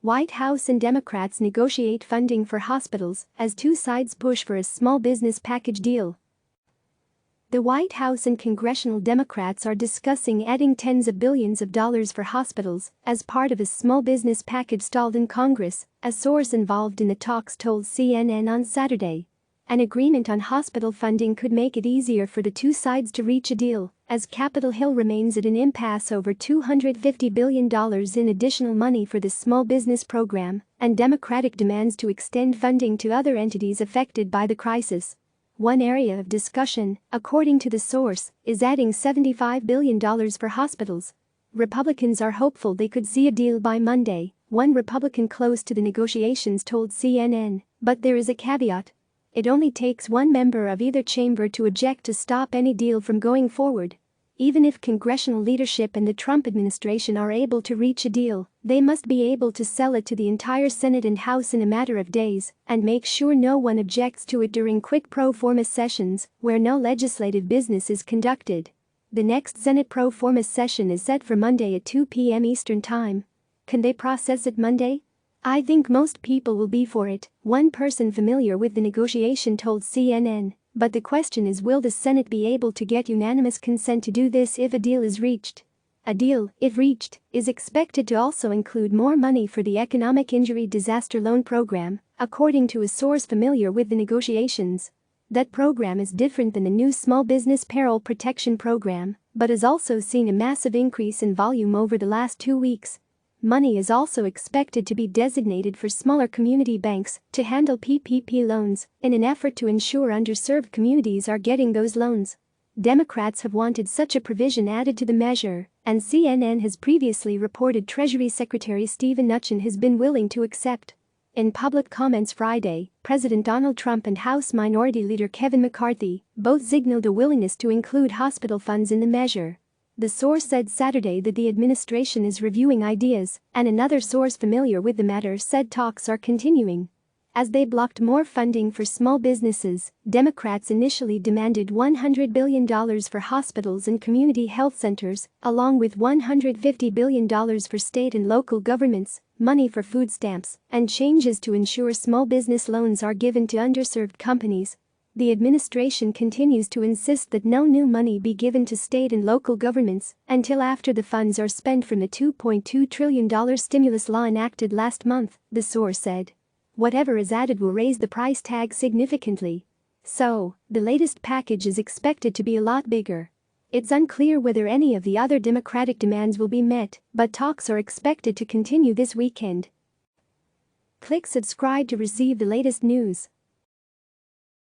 White House and Democrats negotiate funding for hospitals as two sides push for a small business package deal. The White House and congressional Democrats are discussing adding tens of billions of dollars for hospitals as part of a small business package stalled in Congress, a source involved in the talks told CNN on Saturday. An agreement on hospital funding could make it easier for the two sides to reach a deal, as Capitol Hill remains at an impasse over $250 billion in additional money for the small business program, and Democratic demands to extend funding to other entities affected by the crisis. One area of discussion, according to the source, is adding $75 billion for hospitals. Republicans are hopeful they could see a deal by Monday, one Republican close to the negotiations told CNN, but there is a caveat. It only takes one member of either chamber to object to stop any deal from going forward. Even if congressional leadership and the Trump administration are able to reach a deal, they must be able to sell it to the entire Senate and House in a matter of days and make sure no one objects to it during quick pro forma sessions where no legislative business is conducted. The next Senate pro forma session is set for Monday at 2 p.m. Eastern Time. Can they process it Monday? I think most people will be for it, one person familiar with the negotiation told CNN, but the question is, will the Senate be able to get unanimous consent to do this if a deal is reached? A deal, if reached, is expected to also include more money for the Economic Injury Disaster Loan Program, according to a source familiar with the negotiations. That program is different than the new Small Business Peril Protection Program, but has also seen a massive increase in volume over the last 2 weeks. Money is also expected to be designated for smaller community banks to handle PPP loans in an effort to ensure underserved communities are getting those loans. Democrats have wanted such a provision added to the measure, and CNN has previously reported Treasury Secretary Steven Mnuchin has been willing to accept. In public comments Friday, President Donald Trump and House Minority Leader Kevin McCarthy both signaled a willingness to include hospital funds in the measure. The source said Saturday that the administration is reviewing ideas, and another source familiar with the matter said talks are continuing. As they blocked more funding for small businesses, Democrats initially demanded $100 billion for hospitals and community health centers, along with $150 billion for state and local governments, money for food stamps, and changes to ensure small business loans are given to underserved companies. The administration continues to insist that no new money be given to state and local governments until after the funds are spent from the $2.2 trillion stimulus law enacted last month, the source said. Whatever is added will raise the price tag significantly. So, the latest package is expected to be a lot bigger. It's unclear whether any of the other Democratic demands will be met, but talks are expected to continue this weekend. Click subscribe to receive the latest news.